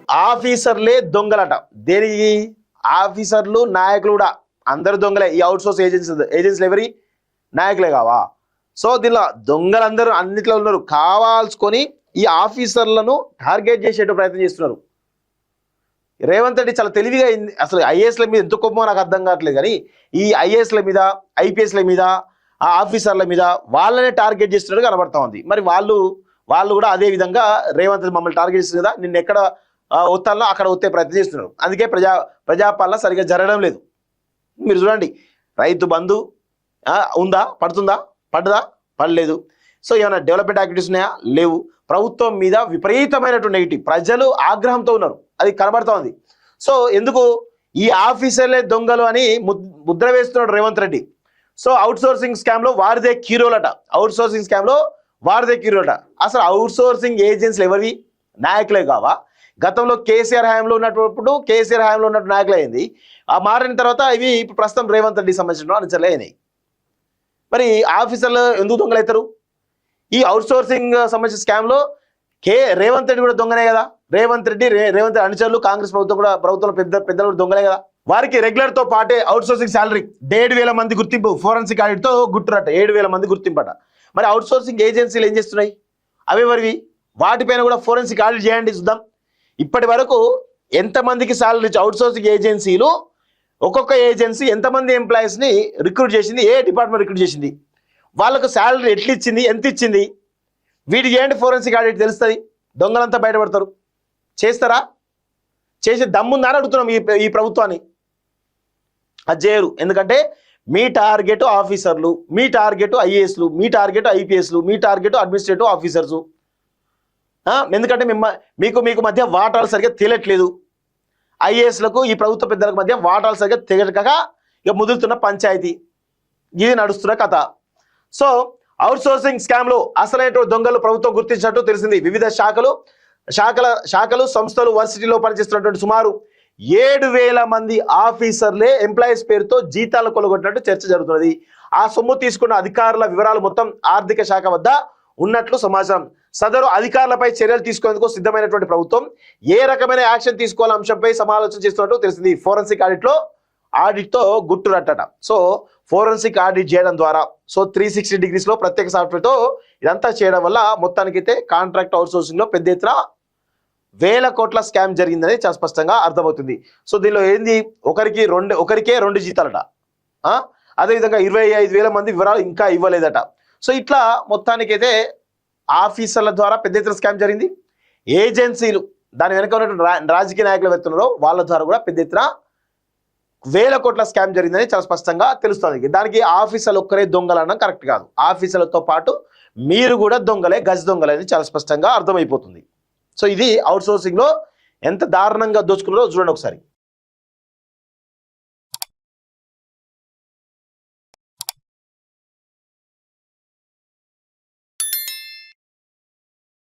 ఆఫీసర్లే దొంగలట. దేనికి? ఆఫీసర్లు నాయకులు కూడా అందరు దొంగలే. ఈ అవుట్ సోర్స్ ఏజెన్సీలు ఎవరి? నాయకులే కావా? సో దీనిలో దొంగలందరూ అన్నిట్లో ఉన్నారు. కావాల్సుకొని ఈ ఆఫీసర్లను టార్గెట్ చేసేట ప్రయత్నం చేస్తున్నారు. రేవంత్ రెడ్డి చాలా తెలివిగా అసలు ఐఏఎస్ల మీద ఎంత కోపమో నాకు అర్థం కావట్లేదు. కానీ ఈ ఐఏఎస్ల మీద, ఐపీఎస్ల మీద, ఆ ఆఫీసర్ల మీద వాళ్ళనే టార్గెట్ చేస్తున్నట్టు కనబడతా ఉంది. మరి వాళ్ళు కూడా అదే విధంగా రేవంత్ రెడ్డి మమ్మల్ని టార్గెట్ చేస్తుంది కదా, నిన్న ఎక్కడ ఒత్తాలో అక్కడ ఒత్తే ప్రయత్నం చేస్తున్నారు. అందుకే ప్రజాపాలన సరిగ్గా జరగడం లేదు. మీరు చూడండి, రైతు బంధు ఉందా? పడ్డదా? పడలేదు. సో ఏమైనా డెవలప్మెంట్ యాక్టివిటీస్ ఉన్నాయా? లేవు. ప్రభుత్వం మీద విపరీతమైనటువంటి నెగిటివ్, ప్రజలు ఆగ్రహంతో ఉన్నారు, అది కనబడతా ఉంది. సో ఎందుకు ఈ ఆఫీసర్లే దొంగలు అని ముద్ర వేస్తున్నాడు Revanth Reddy. So out sourcing scam లో వారిదే కీరోలట. అసలు అవుట్ సోర్సింగ్ ఏజెన్సీలు ఎవరివి? నాయకులే కావా? గతంలో కేసీఆర్ హయాంలో ఉన్నట్టు నాయకులు అయింది. ఆ మారిన తర్వాత ఇవి ఇప్పుడు ప్రస్తుతం రేవంత్ రెడ్డికి సంబంధించిన అనుచరులే అయినాయి. మరి ఆఫీసర్లు ఎందుకు దొంగలు అవుతారు? ఈ అవుట్ సోర్సింగ్ సంబంధించిన స్కామ్ లో రేవంత్ రెడ్డి కూడా దొంగనే కదా. రేవంత్ రెడ్డి అనుచరులు, కాంగ్రెస్ ప్రభుత్వంలో పెద్దలు కూడా దొంగలే కదా. వారికి రెగ్యులర్ తో పాటే అవుట్ సోర్సింగ్ శాలరీ 7,000 మంది గుర్తింపు, ఫోరెన్సిక్ ఆడిట్ తో గుర్తురట. 7,000 మంది గుర్తింపట. మరి అవుట్ సోర్సింగ్ ఏజెన్సీలు ఏం చేస్తున్నాయి? అవేవరివి? వాటిపైన కూడా ఫోరెన్సిక్ ఆడిట్ చేయండి, చూద్దాం. ఇప్పటి వరకు ఎంతమందికి శాలరీ అవుట్ సోర్సింగ్ ఏజెన్సీలు, ఒక్కొక్క ఏజెన్సీ ఎంతమంది ఎంప్లాయీస్ ని రిక్రూట్ చేసింది, ఏ డిపార్ట్మెంట్ రిక్రూట్ చేసింది, వాళ్ళకు శాలరీ ఎట్లా ఇచ్చింది, ఎంత ఇచ్చింది, వీటి చేయండి ఫోరెన్సిక్ ఆడిట్, తెలుస్తుంది. దొంగలంతా బయటపడతారు. చేస్తారా? చేసే దమ్ముందా అని అడుగుతున్నాం ఈ ప్రభుత్వాన్ని. అది చేయరు. ఎందుకంటే మీ టార్గెట్ ఆఫీసర్లు, మీ టార్గెట్ ఐఏఎస్లు, మీ టార్గెట్ ఐపీఎస్లు, మీ టార్గెట్ అడ్మినిస్ట్రేటివ్ ఆఫీసర్సు. ఎందుకంటే మీకు మధ్య వాటాలు సరిగ్గా తెలియట్లేదు. ఐఏఎస్లకు ఈ ప్రభుత్వ పెద్దలకు మధ్య వాటాలు సరిగ్గా తెలియక ఇక ముదురుతున్న పంచాయతీ, ఇది నడుస్తున్న కథ. సో అవుట్ సోర్సింగ్ స్కామ్ లో అసలైన దొంగలు ప్రభుత్వం గుర్తించినట్టు తెలిసింది. వివిధ శాఖలు సంస్థలు వర్సిటీలో పనిచేస్తున్నటువంటి సుమారు 7,000 మంది ఆఫీసర్లే ఎంప్లాయీస్ పేరుతో జీతాలు కొలగొట్టినట్టు చర్చ జరుగుతున్నది. ఆ సొమ్ము తీసుకున్న అధికారుల వివరాలు మొత్తం ఆర్థిక శాఖ వద్ద ఉన్నట్లు సమాచారం. సదరు అధికారులపై చర్యలు తీసుకునేందుకు సిద్ధమైనటువంటి ప్రభుత్వం ఏ రకమైన యాక్షన్ తీసుకోవాలనే అంశంపై సమాలోచన చేస్తున్నట్టు తెలిసింది. ఫోరెన్సిక్ ఆడిట్ తో గుట్టురట్టట. సో ఫోరెన్సిక్ ఆడిట్ చేయడం ద్వారా 360 degrees లో ప్రత్యేక సాఫ్ట్వేర్ తో ఇదంతా చేయడం వల్ల మొత్తానికైతే కాంట్రాక్ట్ అవుట్ సోర్సింగ్ లో పెద్ద ఎత్తున 1,000 కోట్ల స్కామ్ జరిగిందని చాలా స్పష్టంగా అర్థమవుతుంది. సో దీనిలో ఏంది, ఒకరికే 2 జీతాలట. అదేవిధంగా 25,000 మంది వివరాలు ఇంకా ఇవ్వలేదట. సో ఇట్లా మొత్తానికైతే ఆఫీసర్ల ద్వారా పెద్ద ఎత్తున స్కామ్ జరిగింది. ఏజెన్సీలు, దాని వెనక ఉన్నటువంటి రాజకీయ నాయకులు వెళ్తున్నారో వాళ్ళ ద్వారా కూడా పెద్ద ఎత్తున 1,000 కోట్ల స్కామ్ జరిగిందని చాలా స్పష్టంగా తెలుస్తుంది. దానికి ఆఫీసర్లు ఒక్కరే దొంగలనడం కరెక్ట్ కాదు. ఆఫీసర్లతో పాటు మీరు కూడా దొంగలే, గజ దొంగలే అని చాలా స్పష్టంగా అర్థమైపోతుంది. సో ఇది అవుట్ సోర్సింగ్ లో ఎంత దారుణంగా దోచుకున్నారో చూడండి ఒకసారి.